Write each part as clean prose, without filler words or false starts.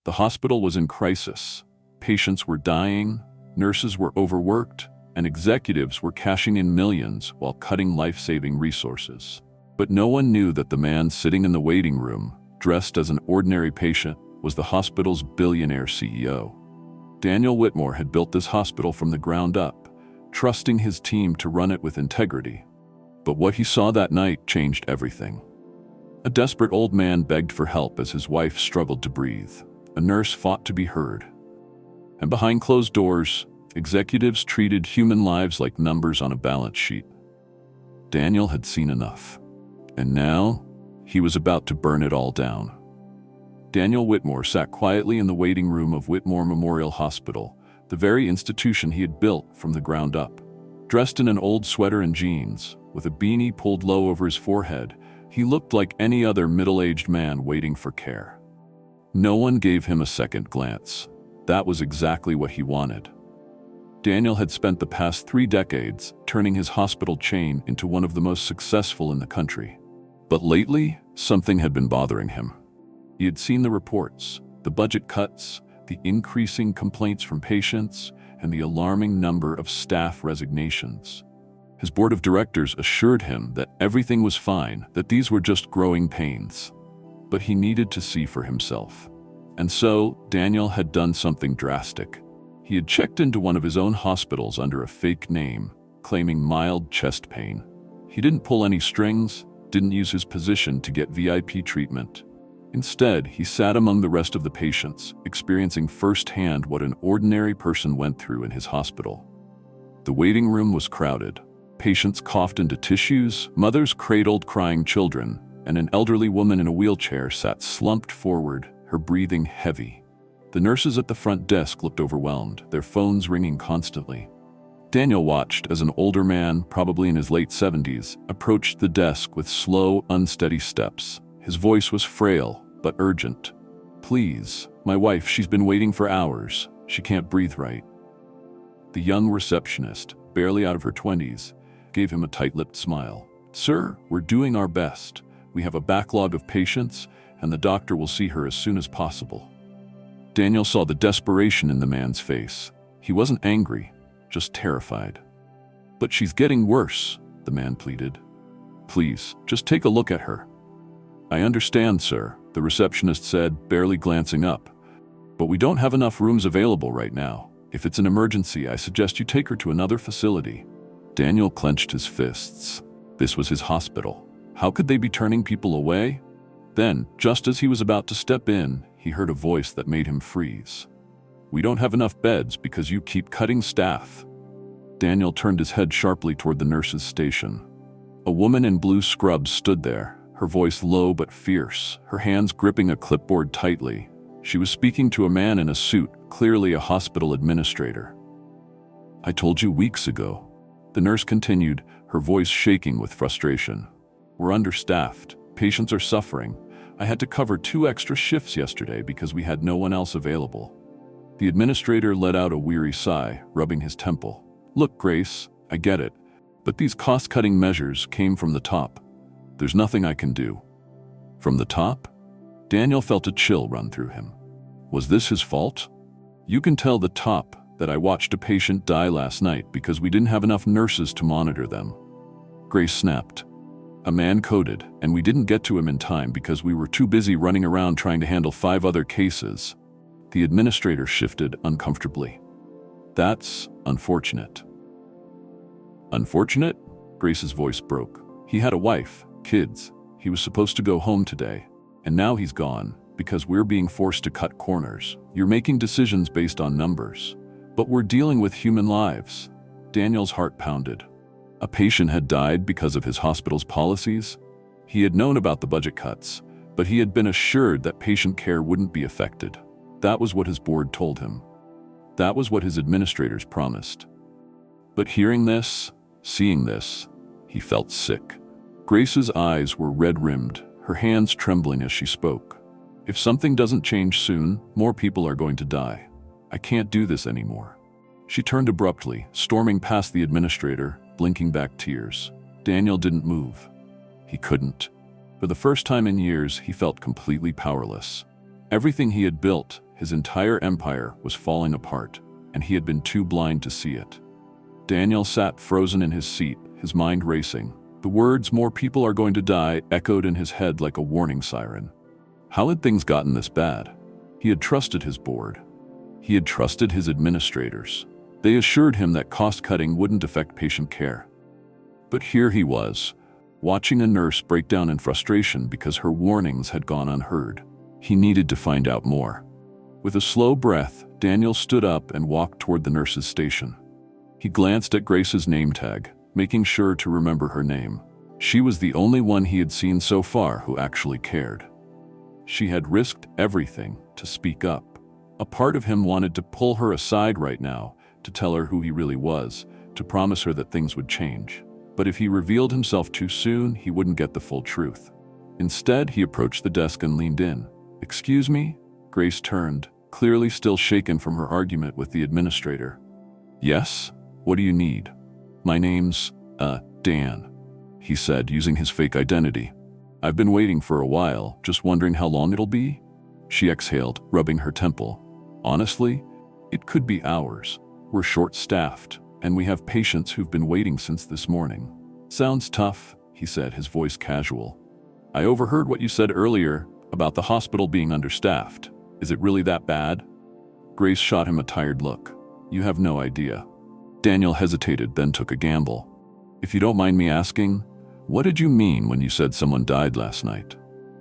The hospital was in crisis. Patients were dying, nurses were overworked, and executives were cashing in millions while cutting life-saving resources. But no one knew that the man sitting in the waiting room, dressed as an ordinary patient, was the hospital's billionaire CEO. Daniel Whitmore had built this hospital from the ground up, trusting his team to run it with integrity. But what he saw that night changed everything. A desperate old man begged for help as his wife struggled to breathe. A nurse fought to be heard. And behind closed doors, executives treated human lives like numbers on a balance sheet. Daniel had seen enough. And now, he was about to burn it all down. Daniel Whitmore sat quietly in the waiting room of Whitmore Memorial Hospital, the very institution he had built from the ground up. Dressed in an old sweater and jeans, with a beanie pulled low over his forehead, he looked like any other middle-aged man waiting for care. No one gave him a second glance. That was exactly what he wanted. Daniel had spent the past 3 decades turning his hospital chain into one of the most successful in the country. But lately, something had been bothering him. He had seen the reports, the budget cuts, the increasing complaints from patients, and the alarming number of staff resignations. His board of directors assured him that everything was fine, that these were just growing pains. But he needed to see for himself. And so, Daniel had done something drastic. He had checked into one of his own hospitals under a fake name, claiming mild chest pain. He didn't pull any strings, didn't use his position to get VIP treatment. Instead, he sat among the rest of the patients, experiencing firsthand what an ordinary person went through in his hospital. The waiting room was crowded. Patients coughed into tissues, mothers cradled crying children, and an elderly woman in a wheelchair sat slumped forward, her breathing heavy. The nurses at the front desk looked overwhelmed, their phones ringing constantly. Daniel watched as an older man, probably in his late 70s, approached the desk with slow, unsteady steps. His voice was frail, but urgent. "Please, my wife, she's been waiting for hours. She can't breathe right." The young receptionist, barely out of her 20s, gave him a tight-lipped smile. "Sir, we're doing our best. We have a backlog of patients, and the doctor will see her as soon as possible." Daniel saw the desperation in the man's face. He wasn't angry, just terrified. "But she's getting worse," the man pleaded. "Please, just take a look at her." "I understand, sir," the receptionist said, barely glancing up. "But we don't have enough rooms available right now. If it's an emergency, I suggest you take her to another facility." Daniel clenched his fists. This was his hospital. How could they be turning people away? Then, just as he was about to step in, he heard a voice that made him freeze. "We don't have enough beds because you keep cutting staff." Daniel turned his head sharply toward the nurse's station. A woman in blue scrubs stood there, her voice low but fierce, her hands gripping a clipboard tightly. She was speaking to a man in a suit, clearly a hospital administrator. "I told you weeks ago," the nurse continued, her voice shaking with frustration. "We're understaffed. Patients are suffering. I had to cover 2 extra shifts yesterday because we had no one else available." The administrator let out a weary sigh, rubbing his temple. "Look, Grace, I get it, but these cost-cutting measures came from the top. There's nothing I can do." From the top? Daniel felt a chill run through him. Was this his fault? "You can tell the top that I watched a patient die last night because we didn't have enough nurses to monitor them." Grace snapped. "A man coded, and we didn't get to him in time because we were too busy running around trying to handle 5 other cases." The administrator shifted uncomfortably. "That's unfortunate." "Unfortunate?" Grace's voice broke. "He had a wife, kids. He was supposed to go home today. And now he's gone, because we're being forced to cut corners. You're making decisions based on numbers. But we're dealing with human lives." Daniel's heart pounded. A patient had died because of his hospital's policies. He had known about the budget cuts, but he had been assured that patient care wouldn't be affected. That was what his board told him. That was what his administrators promised. But hearing this, seeing this, he felt sick. Grace's eyes were red-rimmed, her hands trembling as she spoke. "If something doesn't change soon, more people are going to die. I can't do this anymore." She turned abruptly, storming past the administrator, blinking back tears. Daniel didn't move. He couldn't. For the first time in years, he felt completely powerless. Everything he had built, His entire empire was falling apart, and he had been too blind to see it. Daniel sat frozen in his seat, his mind racing. The words, "more people are going to die," echoed in his head like a warning siren. How had things gotten this bad? He had trusted his board. He had trusted his administrators. They assured him that cost-cutting wouldn't affect patient care. But here he was, watching a nurse break down in frustration because her warnings had gone unheard. He needed to find out more. With a slow breath, Daniel stood up and walked toward the nurse's station. He glanced at Grace's name tag, making sure to remember her name. She was the only one he had seen so far who actually cared. She had risked everything to speak up. A part of him wanted to pull her aside right now, to tell her who he really was, to promise her that things would change. But if he revealed himself too soon, he wouldn't get the full truth. Instead, he approached the desk and leaned in. "Excuse me?" Grace turned, clearly still shaken from her argument with the administrator. "Yes? What do you need?" "My name's, Dan," he said, using his fake identity. "I've been waiting for a while, just wondering how long it'll be." She exhaled, rubbing her temple. "Honestly, it could be hours. We're short-staffed, and we have patients who've been waiting since this morning." "Sounds tough," he said, his voice casual. "I overheard what you said earlier about the hospital being understaffed. Is it really that bad?" Grace shot him a tired look. "You have no idea." Daniel hesitated, then took a gamble. "If you don't mind me asking, what did you mean when you said someone died last night?"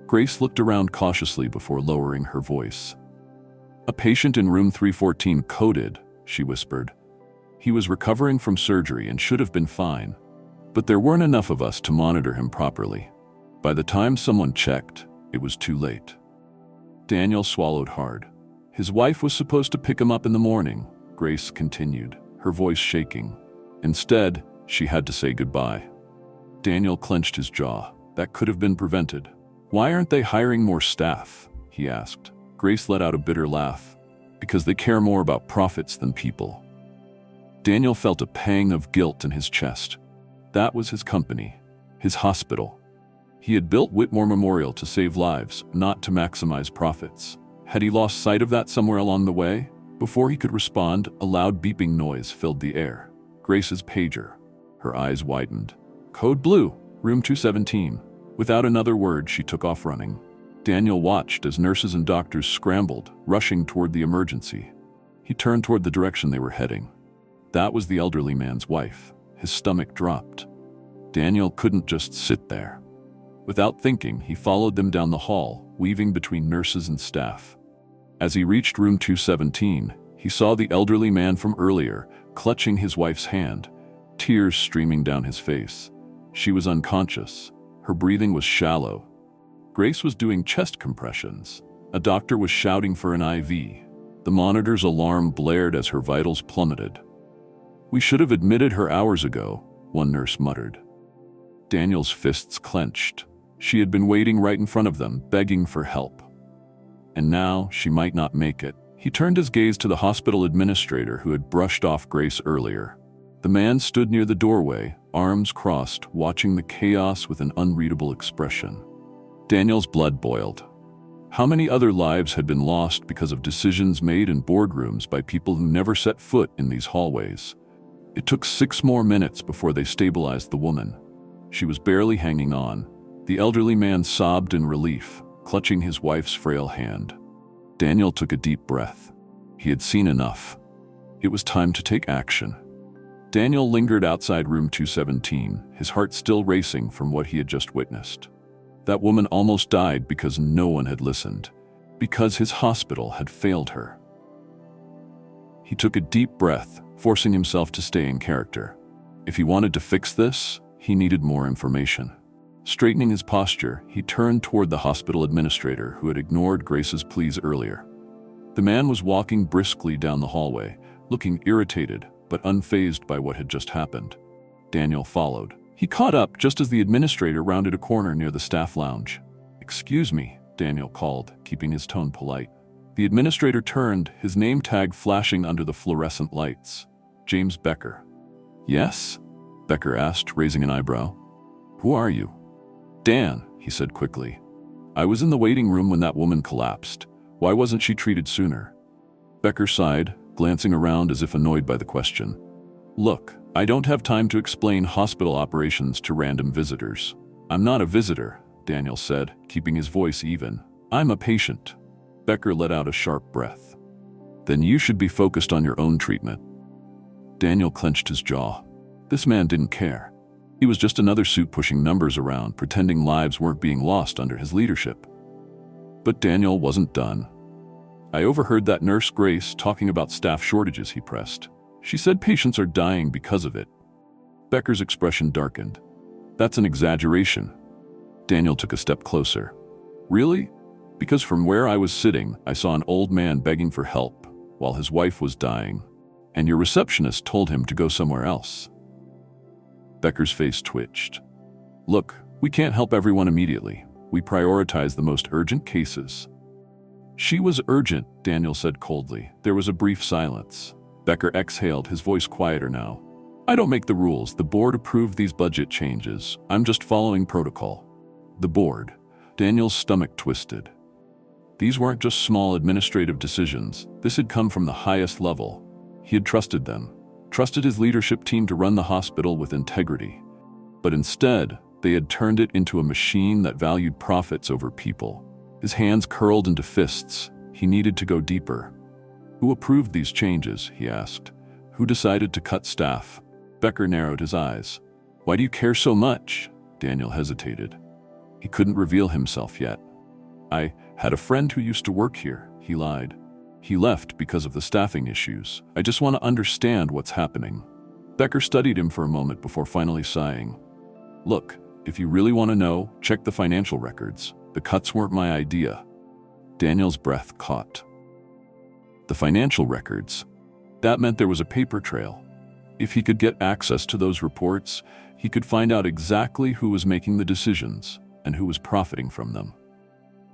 Grace looked around cautiously before lowering her voice. "A patient in room 314 coded," she whispered. "He was recovering from surgery and should have been fine. But there weren't enough of us to monitor him properly. By the time someone checked, it was too late." Daniel swallowed hard. "His wife was supposed to pick him up in the morning," Grace continued, her voice shaking. "Instead, she had to say goodbye." Daniel clenched his jaw. That could have been prevented. "Why aren't they hiring more staff?" he asked. Grace let out a bitter laugh. "Because they care more about profits than people." Daniel felt a pang of guilt in his chest. That was his company, his hospital. He had built Whitmore Memorial to save lives, not to maximize profits. Had he lost sight of that somewhere along the way? Before he could respond, a loud beeping noise filled the air. Grace's pager. Her eyes widened. "Code blue, room 217. Without another word, she took off running. Daniel watched as nurses and doctors scrambled, rushing toward the emergency. He turned toward the direction they were heading. That was the elderly man's wife. His stomach dropped. Daniel couldn't just sit there. Without thinking, he followed them down the hall, weaving between nurses and staff. As he reached room 217, he saw the elderly man from earlier, clutching his wife's hand, tears streaming down his face. She was unconscious. Her breathing was shallow. Grace was doing chest compressions. A doctor was shouting for an IV. The monitor's alarm blared as her vitals plummeted. "We should have admitted her hours ago," one nurse muttered. Daniel's fists clenched. She had been waiting right in front of them, begging for help. And now she might not make it. He turned his gaze to the hospital administrator who had brushed off Grace earlier. The man stood near the doorway, arms crossed, watching the chaos with an unreadable expression. Daniel's blood boiled. How many other lives had been lost because of decisions made in boardrooms by people who never set foot in these hallways? It took 6 more minutes before they stabilized the woman. She was barely hanging on. The elderly man sobbed in relief, clutching his wife's frail hand. Daniel took a deep breath. He had seen enough. It was time to take action. Daniel lingered outside room 217, his heart still racing from what he had just witnessed. That woman almost died because no one had listened, because his hospital had failed her. He took a deep breath, forcing himself to stay in character. If he wanted to fix this, he needed more information. Straightening his posture, he turned toward the hospital administrator who had ignored Grace's pleas earlier. The man was walking briskly down the hallway, looking irritated but unfazed by what had just happened. Daniel followed. He caught up just as the administrator rounded a corner near the staff lounge. "Excuse me," Daniel called, keeping his tone polite. The administrator turned, his name tag flashing under the fluorescent lights. "James Becker." "Yes?" Becker asked, raising an eyebrow. "Who are you?" "Dan," he said quickly. "I was in the waiting room when that woman collapsed. Why wasn't she treated sooner? Becker sighed, glancing around as if annoyed by the question. Look, I don't have time to explain hospital operations to random visitors. I'm not a visitor, Daniel said, keeping his voice even. I'm a patient. Becker let out a sharp breath. Then you should be focused on your own treatment. Daniel clenched his jaw. This man didn't care. He was just another suit pushing numbers around, pretending lives weren't being lost under his leadership. But Daniel wasn't done. I overheard that nurse Grace talking about staff shortages, he pressed. She said patients are dying because of it. Becker's expression darkened. That's an exaggeration. Daniel took a step closer. Really? Because from where I was sitting, I saw an old man begging for help while his wife was dying, and your receptionist told him to go somewhere else. Becker's face twitched. Look, we can't help everyone immediately. We prioritize the most urgent cases. She was urgent, Daniel said coldly. There was a brief silence. Becker exhaled, his voice quieter now. I don't make the rules. The board approved these budget changes. I'm just following protocol. The board. Daniel's stomach twisted. These weren't just small administrative decisions. This had come from the highest level. He had trusted them, trusted his leadership team to run the hospital with integrity. But instead, they had turned it into a machine that valued profits over people. His hands curled into fists. He needed to go deeper. Who approved these changes, he asked. Who decided to cut staff? Becker narrowed his eyes. Why do you care so much? Daniel hesitated. He couldn't reveal himself yet. I had a friend who used to work here, he lied. He left because of the staffing issues. I just want to understand what's happening. Becker studied him for a moment before finally sighing. Look, if you really want to know, check the financial records. The cuts weren't my idea. Daniel's breath caught. The financial records. That meant there was a paper trail. If he could get access to those reports, he could find out exactly who was making the decisions and who was profiting from them.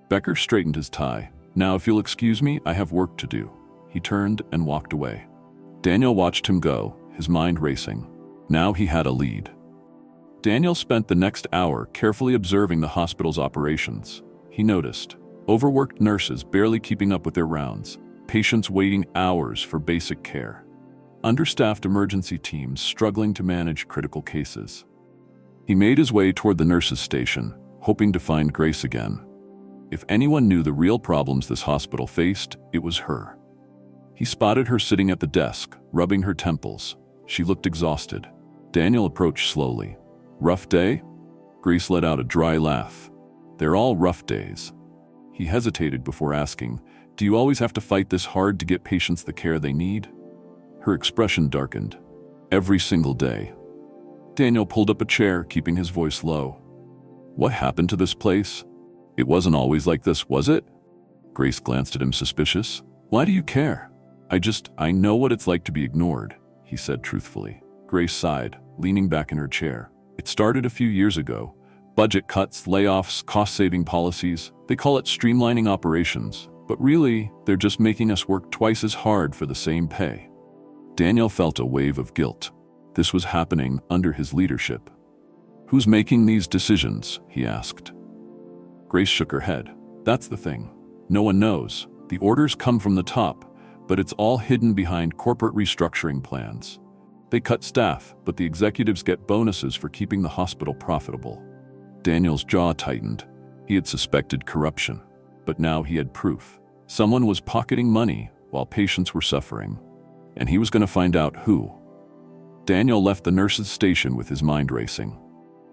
Becker straightened his tie. Now, if you'll excuse me, I have work to do. He turned and walked away. Daniel watched him go, his mind racing. Now he had a lead. Daniel spent the next hour carefully observing the hospital's operations. He noticed overworked nurses barely keeping up with their rounds, patients waiting hours for basic care, understaffed emergency teams struggling to manage critical cases. He made his way toward the nurses' station, hoping to find Grace again. If anyone knew the real problems this hospital faced, it was her. He spotted her sitting at the desk, rubbing her temples. She looked exhausted. Daniel approached slowly. Rough day? Grace let out a dry laugh. They're all rough days. He hesitated before asking, do you always have to fight this hard to get patients the care they need? Her expression darkened. Every single day. Daniel pulled up a chair, keeping his voice low. What happened to this place? It wasn't always like this, was it? Grace glanced at him suspicious. Why do you care? I know what it's like to be ignored, he said truthfully. Grace sighed, leaning back in her chair. It started a few years ago. Budget cuts, layoffs, cost-saving policies. They call it streamlining operations. But really, they're just making us work twice as hard for the same pay. Daniel felt a wave of guilt. This was happening under his leadership. Who's making these decisions? He asked. Grace shook her head. That's the thing. No one knows. The orders come from the top, but it's all hidden behind corporate restructuring plans. They cut staff, but the executives get bonuses for keeping the hospital profitable. Daniel's jaw tightened. He had suspected corruption, but now he had proof. Someone was pocketing money while patients were suffering, and he was going to find out who. Daniel left the nurses' station with his mind racing.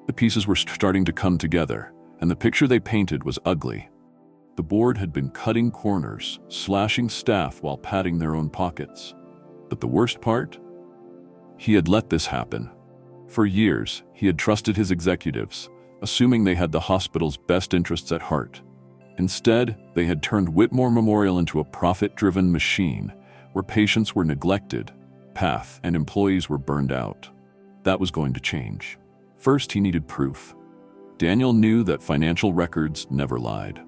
The pieces were starting to come together, and the picture they painted was ugly. The board had been cutting corners, slashing staff while padding their own pockets. But the worst part? He had let this happen. For years, he had trusted his executives, assuming they had the hospital's best interests at heart. Instead, they had turned Whitmore Memorial into a profit-driven machine where patients were neglected, path and employees were burned out. That was going to change. First, he needed proof. Daniel knew that financial records never lied.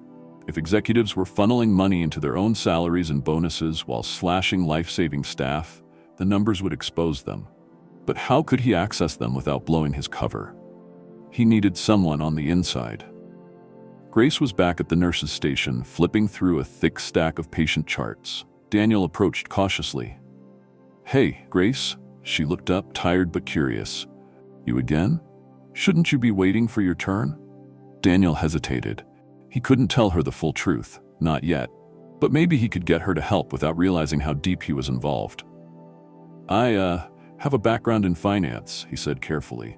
If executives were funneling money into their own salaries and bonuses while slashing life-saving staff, the numbers would expose them. But how could he access them without blowing his cover? He needed someone on the inside. Grace was back at the nurse's station, flipping through a thick stack of patient charts. Daniel approached cautiously. "Hey, Grace." She looked up, tired but curious. "You again? Shouldn't you be waiting for your turn?" Daniel hesitated. He couldn't tell her the full truth, not yet. But maybe he could get her to help without realizing how deep he was involved. I have a background in finance," he said carefully.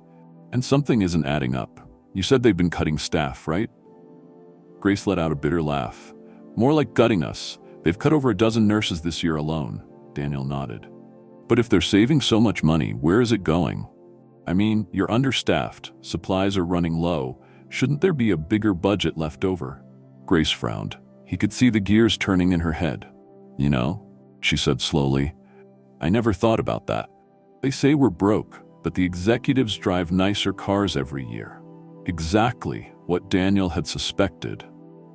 "And something isn't adding up. You said they've been cutting staff, right?" Grace let out a bitter laugh. "More like gutting us. They've cut over a dozen nurses this year alone." Daniel nodded. "But if they're saving so much money, where is it going? I mean, you're understaffed, supplies are running low. Shouldn't there be a bigger budget left over?" Grace frowned. He could see the gears turning in her head. "You know," she said slowly, "I never thought about that. They say we're broke, but the executives drive nicer cars every year." Exactly what Daniel had suspected.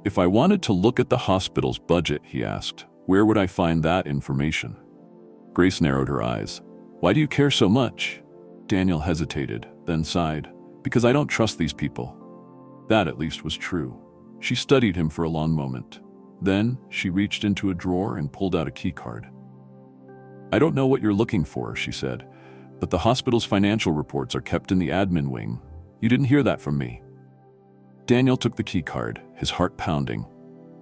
"If I wanted to look at the hospital's budget," he asked, "where would I find that information?" Grace narrowed her eyes. "Why do you care so much?" Daniel hesitated, then sighed. "Because I don't trust these people." That at least was true. She studied him for a long moment. Then she reached into a drawer and pulled out a key card. "I don't know what you're looking for," she said, "but the hospital's financial reports are kept in the admin wing. You didn't hear that from me." Daniel took the key card, his heart pounding.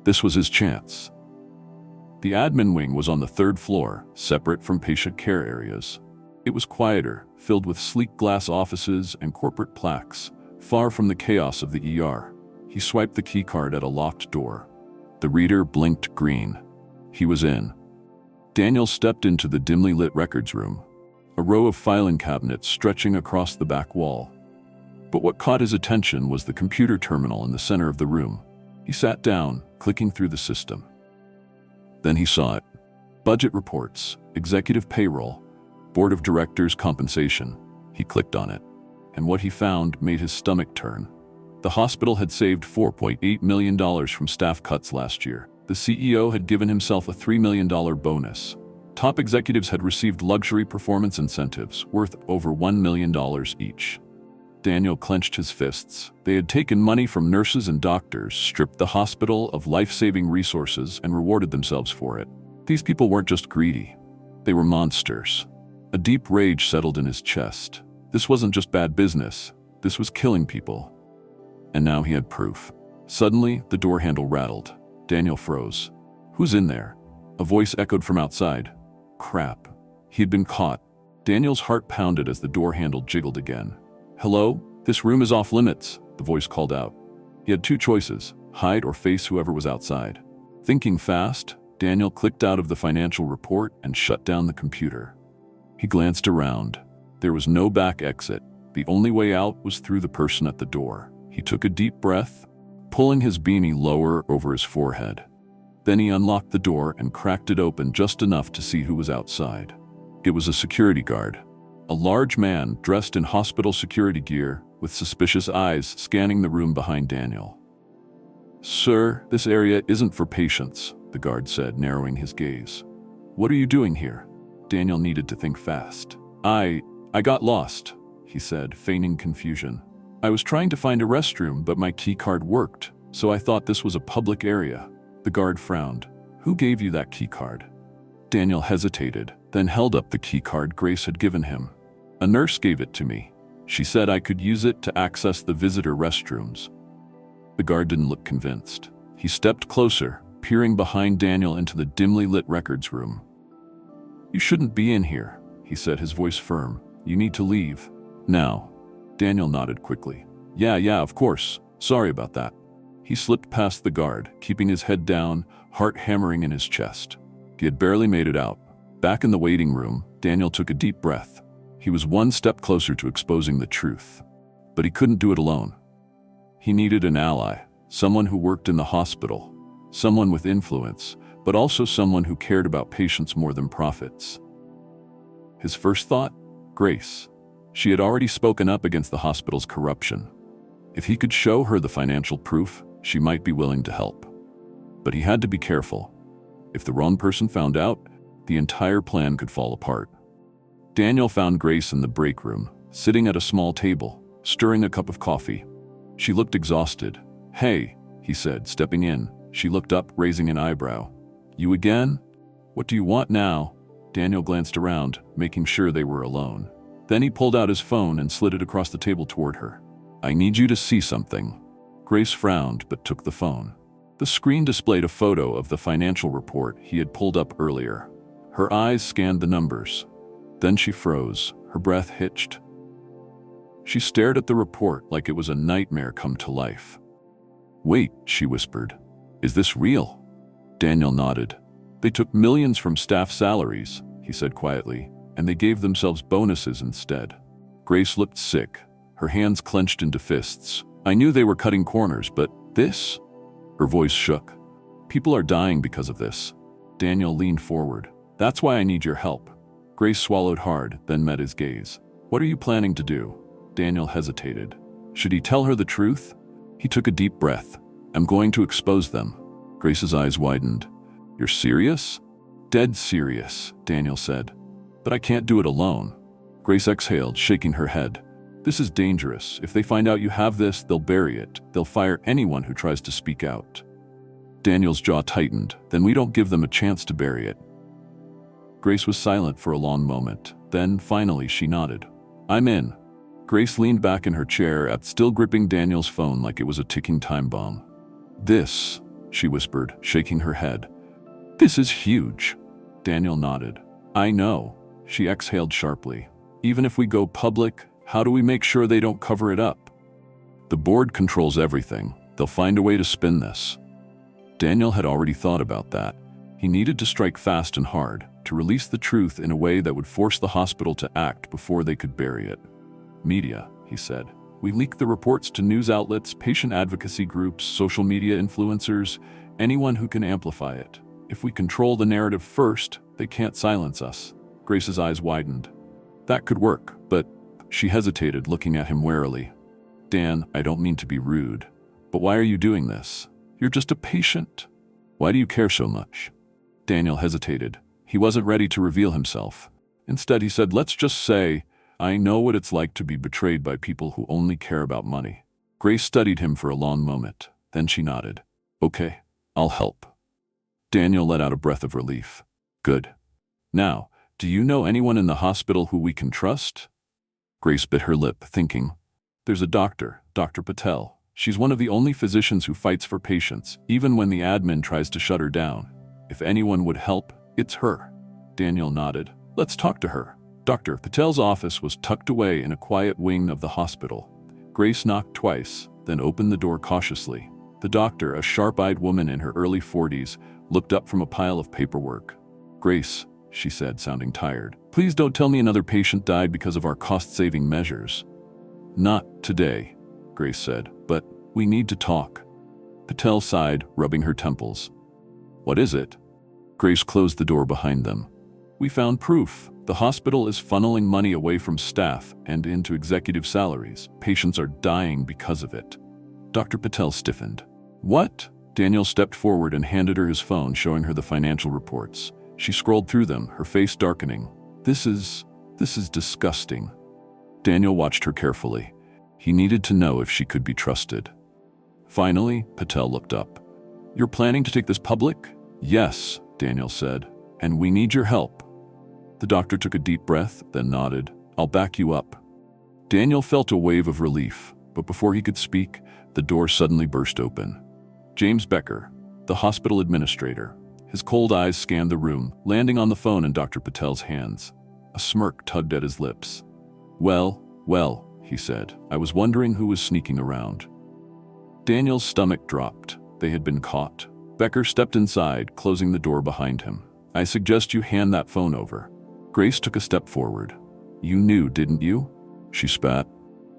This was his chance. The admin wing was on the third floor, separate from patient care areas. It was quieter, filled with sleek glass offices and corporate plaques, far from the chaos of the ER. He swiped the key card at a locked door. The reader blinked green. He was in. Daniel stepped into the dimly lit records room, a row of filing cabinets stretching across the back wall. But what caught his attention was the computer terminal in the center of the room. He sat down, clicking through the system. Then he saw it. Budget reports, executive payroll, board of directors compensation. He clicked on it, and what he found made his stomach turn. The hospital had saved $4.8 million from staff cuts last year. The CEO had given himself a $3 million bonus. Top executives had received luxury performance incentives worth over $1 million each. Daniel clenched his fists. They had taken money from nurses and doctors, stripped the hospital of life-saving resources, and rewarded themselves for it. These people weren't just greedy. They were monsters. A deep rage settled in his chest. This wasn't just bad business. This was killing people. And now he had proof. Suddenly, the door handle rattled. Daniel froze. "Who's in there?" A voice echoed from outside. Crap. He had been caught. Daniel's heart pounded as the door handle jiggled again. "Hello? This room is off limits," the voice called out. He had two choices, hide or face whoever was outside. Thinking fast, Daniel clicked out of the financial report and shut down the computer. He glanced around. There was no back exit. The only way out was through the person at the door. He took a deep breath, pulling his beanie lower over his forehead. Then he unlocked the door and cracked it open just enough to see who was outside. It was a security guard. A large man dressed in hospital security gear, with suspicious eyes scanning the room behind Daniel. "Sir, this area isn't for patients," the guard said, narrowing his gaze. "What are you doing here?" Daniel needed to think fast. I got lost," he said, feigning confusion. "I was trying to find a restroom, but my key card worked, so I thought this was a public area." The guard frowned. "Who gave you that key card?" Daniel hesitated, then held up the key card Grace had given him. "A nurse gave it to me. She said I could use it to access the visitor restrooms." The guard didn't look convinced. He stepped closer, peering behind Daniel into the dimly lit records room. "You shouldn't be in here," he said, his voice firm. "You need to leave. Now." Daniel nodded quickly. Yeah, of course. Sorry about that." He slipped past the guard, keeping his head down, heart hammering in his chest. He had barely made it out. Back in the waiting room, Daniel took a deep breath. He was one step closer to exposing the truth. But he couldn't do it alone. He needed an ally, someone who worked in the hospital, someone with influence, but also someone who cared about patients more than profits. His first thought? Grace. She had already spoken up against the hospital's corruption. If he could show her the financial proof, she might be willing to help. But he had to be careful. If the wrong person found out, the entire plan could fall apart. Daniel found Grace in the break room, sitting at a small table, stirring a cup of coffee. She looked exhausted. "Hey," he said, stepping in. She looked up, raising an eyebrow. You again? What do you want now? Daniel glanced around, making sure they were alone. Then he pulled out his phone and slid it across the table toward her. I need you to see something. Grace frowned but took the phone. The screen displayed a photo of the financial report he had pulled up earlier. Her eyes scanned the numbers. Then she froze, her breath hitched. She stared at the report like it was a nightmare come to life. Wait, she whispered. Is this real? Daniel nodded. They took millions from staff salaries, he said quietly, and they gave themselves bonuses instead. Grace looked sick, her hands clenched into fists. I knew they were cutting corners, but this? Her voice shook. People are dying because of this. Daniel leaned forward. That's why I need your help. Grace swallowed hard, then met his gaze. What are you planning to do? Daniel hesitated. Should he tell her the truth? He took a deep breath. I'm going to expose them. Grace's eyes widened. You're serious? Dead serious, Daniel said. But I can't do it alone. Grace exhaled, shaking her head. This is dangerous. If they find out you have this, they'll bury it. They'll fire anyone who tries to speak out. Daniel's jaw tightened. Then we don't give them a chance to bury it. Grace was silent for a long moment. Then, finally, she nodded. I'm in. Grace leaned back in her chair, still gripping Daniel's phone like it was a ticking time bomb. This, she whispered, shaking her head. This is huge. Daniel nodded. I know. She exhaled sharply. Even if we go public, how do we make sure they don't cover it up? The board controls everything. They'll find a way to spin this. Daniel had already thought about that. He needed to strike fast and hard, to release the truth in a way that would force the hospital to act before they could bury it. Media, he said. We leak the reports to news outlets, patient advocacy groups, social media influencers, anyone who can amplify it. If we control the narrative first, they can't silence us. Grace's eyes widened. That could work, but she hesitated, looking at him warily. Dan, I don't mean to be rude, but why are you doing this? You're just a patient. Why do you care so much? Daniel hesitated. He wasn't ready to reveal himself. Instead, he said, let's just say, I know what it's like to be betrayed by people who only care about money. Grace studied him for a long moment. Then she nodded. Okay, I'll help. Daniel let out a breath of relief. Good. Now, do you know anyone in the hospital who we can trust? Grace bit her lip, thinking. There's a doctor, Dr. Patel. She's one of the only physicians who fights for patients, even when the admin tries to shut her down. If anyone would help, it's her. Daniel nodded. Let's talk to her. Dr. Patel's office was tucked away in a quiet wing of the hospital. Grace knocked twice, then opened the door cautiously. The doctor, a sharp-eyed woman in her early 40s, looked up from a pile of paperwork. Grace, she said, sounding tired, please don't tell me another patient died because of our cost-saving measures. Not today, Grace said, but we need to talk. Patel sighed, rubbing her temples. What is it? Grace closed the door behind them. We found proof. The hospital is funneling money away from staff and into executive salaries. Patients are dying because of it. Dr. Patel stiffened. What? Daniel stepped forward and handed her his phone, showing her the financial reports. She scrolled through them, her face darkening. This is disgusting. Daniel watched her carefully. He needed to know if she could be trusted. Finally, Patel looked up. You're planning to take this public? Yes, Daniel said. And we need your help. The doctor took a deep breath, then nodded. I'll back you up. Daniel felt a wave of relief, but before he could speak, the door suddenly burst open. James Becker, the hospital administrator. His cold eyes scanned the room, landing on the phone in Dr. Patel's hands. A smirk tugged at his lips. Well, he said. I was wondering who was sneaking around. Daniel's stomach dropped. They had been caught. Becker stepped inside, closing the door behind him. I suggest you hand that phone over. Grace took a step forward. You knew, didn't you? She spat.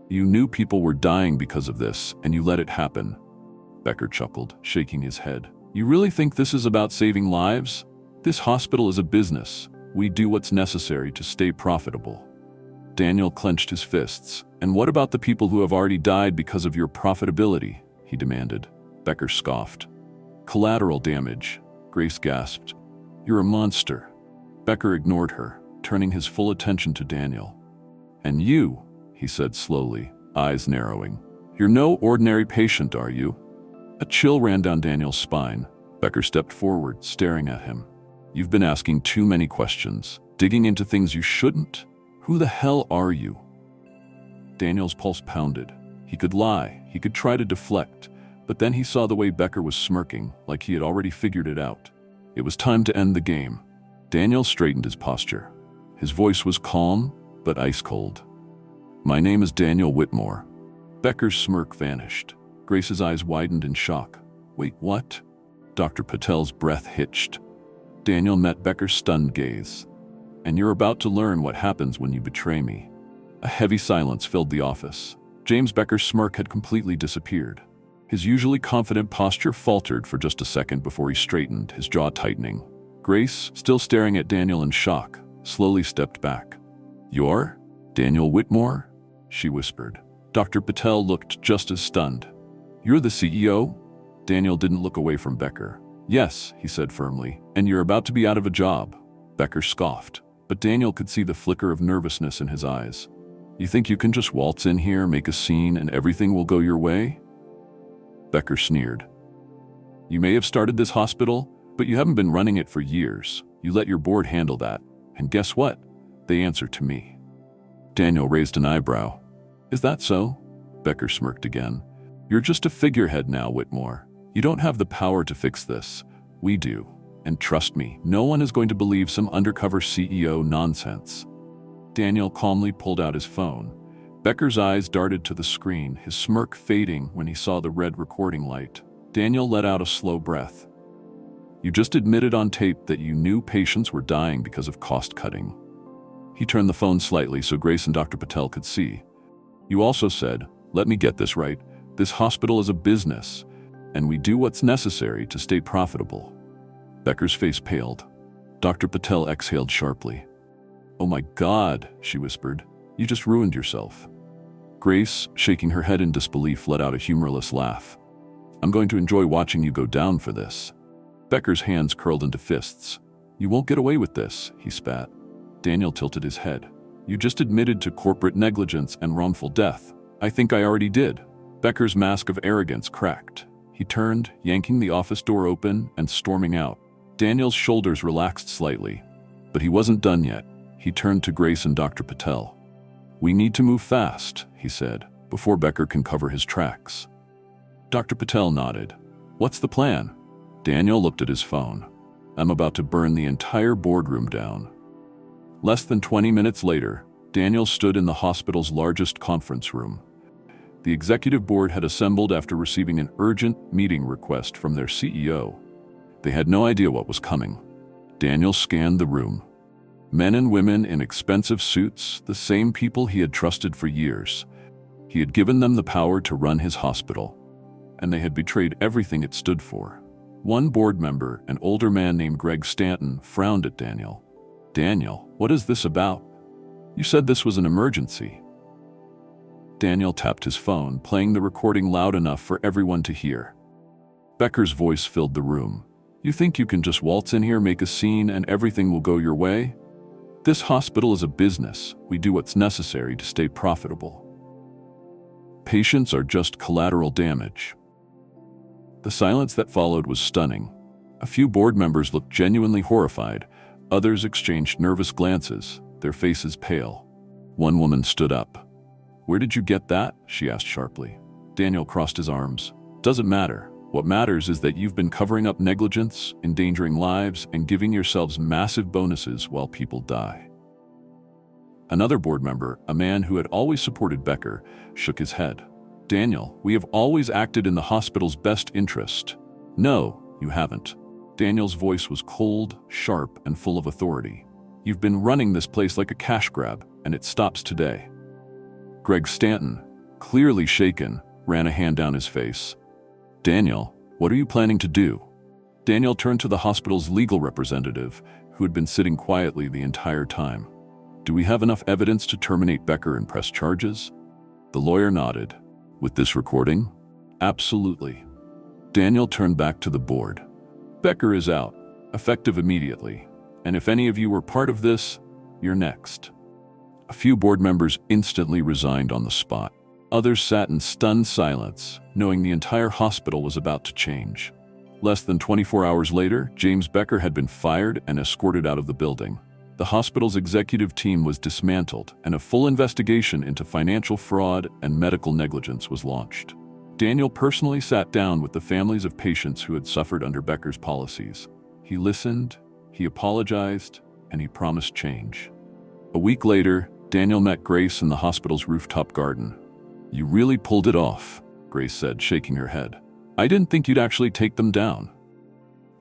You knew people were dying because of this, and you let it happen. Becker chuckled, shaking his head. You really think this is about saving lives? This hospital is a business. We do what's necessary to stay profitable. Daniel clenched his fists. And what about the people who have already died because of your profitability? He demanded. Becker scoffed. Collateral damage, Grace gasped. You're a monster. Becker ignored her, turning his full attention to Daniel. And you, he said slowly, eyes narrowing. You're no ordinary patient, are you? A chill ran down Daniel's spine. Becker stepped forward, staring at him. "You've been asking too many questions, digging into things you shouldn't. Who the hell are you?" Daniel's pulse pounded. He could lie, he could try to deflect, but then he saw the way Becker was smirking, like he had already figured it out. It was time to end the game. Daniel straightened his posture. His voice was calm, but ice-cold. "My name is Daniel Whitmore." Becker's smirk vanished. Grace's eyes widened in shock. "Wait, what?" Dr. Patel's breath hitched. Daniel met Becker's stunned gaze. "And you're about to learn what happens when you betray me." A heavy silence filled the office. James Becker's smirk had completely disappeared. His usually confident posture faltered for just a second before he straightened, his jaw tightening. Grace, still staring at Daniel in shock, slowly stepped back. "You're Daniel Whitmore?" she whispered. Dr. Patel looked just as stunned. "You're the CEO?" Daniel didn't look away from Becker. "Yes," he said firmly, "and you're about to be out of a job." Becker scoffed, but Daniel could see the flicker of nervousness in his eyes. "You think you can just waltz in here, make a scene, and everything will go your way?" Becker sneered. "You may have started this hospital, but you haven't been running it for years. You let your board handle that. And guess what? They answer to me." Daniel raised an eyebrow. "Is that so?" Becker smirked again. "You're just a figurehead now, Whitmore. You don't have the power to fix this. We do. And trust me, no one is going to believe some undercover CEO nonsense." Daniel calmly pulled out his phone. Becker's eyes darted to the screen, his smirk fading when he saw the red recording light. Daniel let out a slow breath. "You just admitted on tape that you knew patients were dying because of cost-cutting." He turned the phone slightly so Grace and Dr. Patel could see. "You also said, let me get this right, this hospital is a business, and we do what's necessary to stay profitable." Becker's face paled. Dr. Patel exhaled sharply. "Oh my God," she whispered. "You just ruined yourself." Grace, shaking her head in disbelief, let out a humorless laugh. "I'm going to enjoy watching you go down for this." Becker's hands curled into fists. "You won't get away with this," he spat. Daniel tilted his head. "You just admitted to corporate negligence and wrongful death." "I think I already did." Becker's mask of arrogance cracked. He turned, yanking the office door open and storming out. Daniel's shoulders relaxed slightly. But he wasn't done yet. He turned to Grace and Dr. Patel. "We need to move fast," he said, "before Becker can cover his tracks." Dr. Patel nodded. "What's the plan?" Daniel looked at his phone. "I'm about to burn the entire boardroom down." Less than 20 minutes later, Daniel stood in the hospital's largest conference room. The executive board had assembled after receiving an urgent meeting request from their CEO. They had no idea what was coming. Daniel scanned the room. Men and women in expensive suits, the same people he had trusted for years. He had given them the power to run his hospital, and they had betrayed everything it stood for. One board member, an older man named Greg Stanton, frowned at Daniel. "Daniel, what is this about? You said this was an emergency." Daniel tapped his phone, playing the recording loud enough for everyone to hear. Becker's voice filled the room. "You think you can just waltz in here, make a scene, and everything will go your way? This hospital is a business. We do what's necessary to stay profitable. Patients are just collateral damage." The silence that followed was stunning. A few board members looked genuinely horrified. Others exchanged nervous glances, their faces pale. One woman stood up. "Where did you get that?" she asked sharply. Daniel crossed his arms. "Doesn't matter. What matters is that you've been covering up negligence, endangering lives, and giving yourselves massive bonuses while people die." Another board member, a man who had always supported Becker, shook his head. "Daniel, we have always acted in the hospital's best interest." "No, you haven't." Daniel's voice was cold, sharp, and full of authority. "You've been running this place like a cash grab, and it stops today." Greg Stanton, clearly shaken, ran a hand down his face. "Daniel, what are you planning to do?" Daniel turned to the hospital's legal representative, who had been sitting quietly the entire time. "Do we have enough evidence to terminate Becker and press charges?" The lawyer nodded. "With this recording?" "Absolutely." Daniel turned back to the board. "Becker is out, effective immediately. And if any of you were part of this, you're next." A few board members instantly resigned on the spot. Others sat in stunned silence, knowing the entire hospital was about to change. Less than 24 hours later, James Becker had been fired and escorted out of the building. The hospital's executive team was dismantled, and a full investigation into financial fraud and medical negligence was launched. Daniel personally sat down with the families of patients who had suffered under Becker's policies. He listened, he apologized, and he promised change. A week later, Daniel met Grace in the hospital's rooftop garden. "You really pulled it off," Grace said, shaking her head. "I didn't think you'd actually take them down."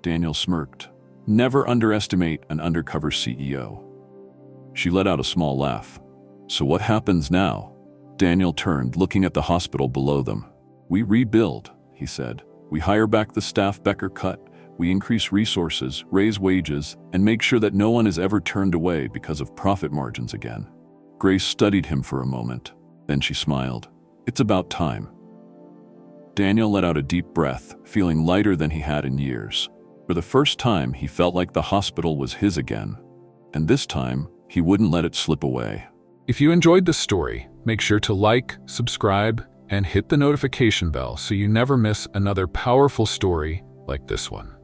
Daniel smirked. "Never underestimate an undercover CEO." She let out a small laugh. "So what happens now?" Daniel turned, looking at the hospital below them. "We rebuild," he said. "We hire back the staff Becker cut. We increase resources, raise wages, and make sure that no one is ever turned away because of profit margins again." Grace studied him for a moment. Then she smiled. "It's about time." Daniel let out a deep breath, feeling lighter than he had in years. For the first time, he felt like the hospital was his again. And this time, he wouldn't let it slip away. If you enjoyed this story, make sure to like, subscribe, and hit the notification bell so you never miss another powerful story like this one.